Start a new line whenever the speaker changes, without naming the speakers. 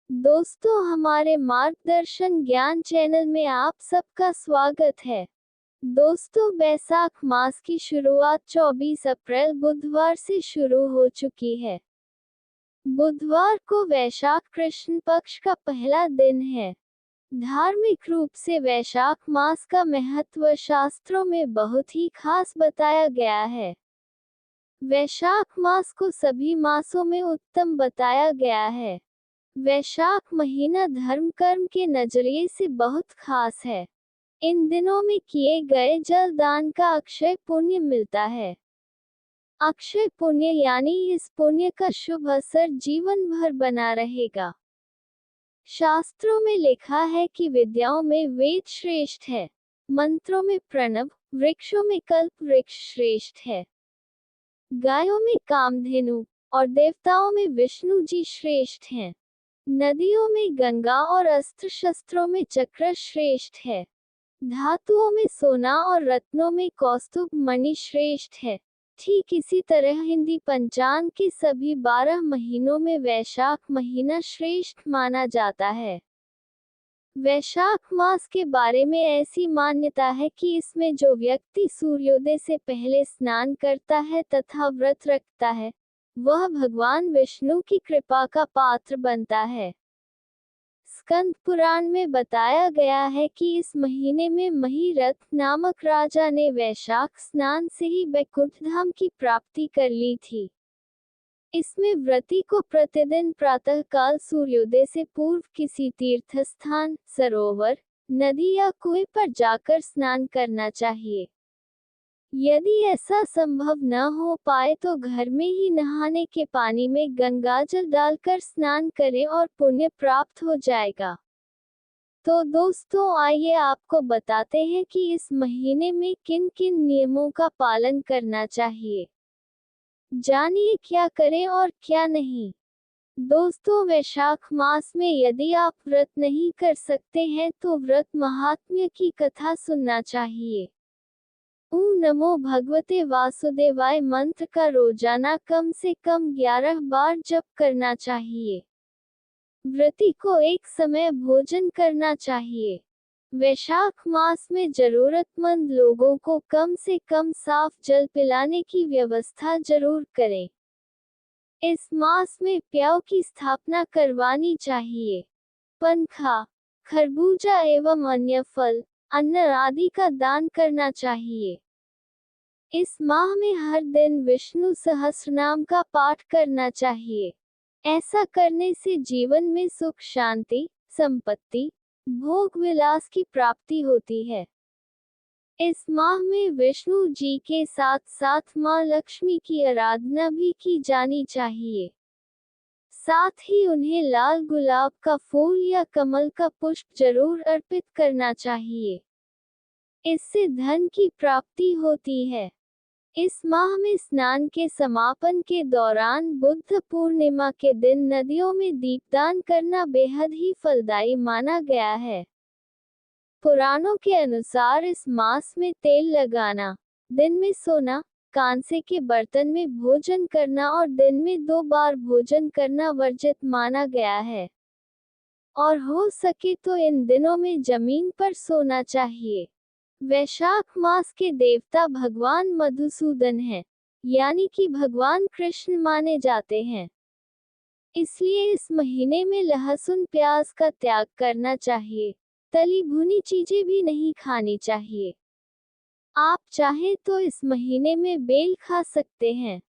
दोस्तों, हमारे मार्गदर्शन ज्ञान चैनल में आप सबका स्वागत है। दोस्तों, वैशाख मास की शुरुआत 24 अप्रैल बुधवार से शुरू हो चुकी है। बुधवार को वैशाख कृष्ण पक्ष का पहला दिन है। धार्मिक रूप से वैशाख मास का महत्व शास्त्रों में बहुत ही खास बताया गया है। वैशाख मास को सभी मासों में उत्तम बताया गया है। वैशाख महीना धर्म कर्म के नजरिए से बहुत खास है। इन दिनों में किए गए जल दान का अक्षय पुण्य मिलता है। अक्षय पुण्य यानी इस पुण्य का शुभ असर जीवन भर बना रहेगा। शास्त्रों में लिखा है कि विद्याओं में वेद श्रेष्ठ है, मंत्रों में प्रणव, वृक्षों में कल्प वृक्ष श्रेष्ठ है, गायों में कामधेनु और देवताओं में विष्णु जी श्रेष्ठ हैं। नदियों में गंगा और अस्त्र शस्त्रों में चक्र श्रेष्ठ है। धातुओं में सोना और रत्नों में कौस्तुभ मणि श्रेष्ठ है। ठीक इसी तरह हिंदी पंचांग के सभी 12 महीनों में वैशाख महीना श्रेष्ठ माना जाता है। वैशाख मास के बारे में ऐसी मान्यता है कि इसमें जो व्यक्ति सूर्योदय से पहले स्नान करता है तथा व्रत रखता है, वह भगवान विष्णु की कृपा का पात्र बनता है। स्कंद पुराण में बताया गया है कि इस महीने में महिरथ नामक राजा ने वैशाख स्नान से ही वैकुंठ धाम की प्राप्ति कर ली थी। इसमें व्रती को प्रतिदिन प्रातःकाल सूर्योदय से पूर्व किसी तीर्थ स्थान, सरोवर, नदी या कुएं पर जाकर स्नान करना चाहिए। यदि ऐसा संभव न हो पाए तो घर में ही नहाने के पानी में गंगाजल डालकर स्नान करें और पुण्य प्राप्त हो जाएगा। तो दोस्तों, आइए आपको बताते हैं कि इस महीने में किन किन नियमों का पालन करना चाहिए। जानिए क्या करें और क्या नहीं। दोस्तों, वैशाख मास में यदि आप व्रत नहीं कर सकते हैं तो व्रत महात्म्य की कथा सुनना चाहिए। ओम नमो भगवते वासुदेवाय मंत्र का रोजाना कम से कम 11 बार जप करना चाहिए। व्रती को एक समय भोजन करना चाहिए। वैशाख मास में जरूरतमंद लोगों को कम से कम साफ जल पिलाने की व्यवस्था जरूर करें। इस मास में प्याऊ की स्थापना करवानी चाहिए। पंखा, खरबूजा एवं अन्य फल, अन्न आदि का दान करना चाहिए। इस माह में हर दिन विष्णु सहस्रनाम का पाठ करना चाहिए। ऐसा करने से जीवन में सुख शांति, संपत्ति, भोग विलास की प्राप्ति होती है। इस माह में विष्णु जी के साथ साथ मां लक्ष्मी की आराधना भी की जानी चाहिए। साथ ही उन्हें लाल गुलाब का फूल या कमल का पुष्प जरूर अर्पित करना चाहिए। इससे धन की प्राप्ति होती है। इस माह में स्नान के समापन के दौरान बुद्ध पूर्णिमा के दिन नदियों में दीपदान करना बेहद ही फलदायी माना गया है। पुराणों के अनुसार इस मास में तेल लगाना, दिन में सोना, कांसे के बर्तन में भोजन करना और दिन में 2 बार भोजन करना वर्जित माना गया है। और हो सके तो इन दिनों में जमीन पर सोना चाहिए। वैशाख मास के देवता भगवान मधुसूदन हैं, यानी कि भगवान कृष्ण माने जाते हैं। इसलिए इस महीने में लहसुन प्याज का त्याग करना चाहिए। तली भुनी चीजें भी नहीं खानी चाहिए। आप चाहें तो इस महीने में बेल खा सकते हैं।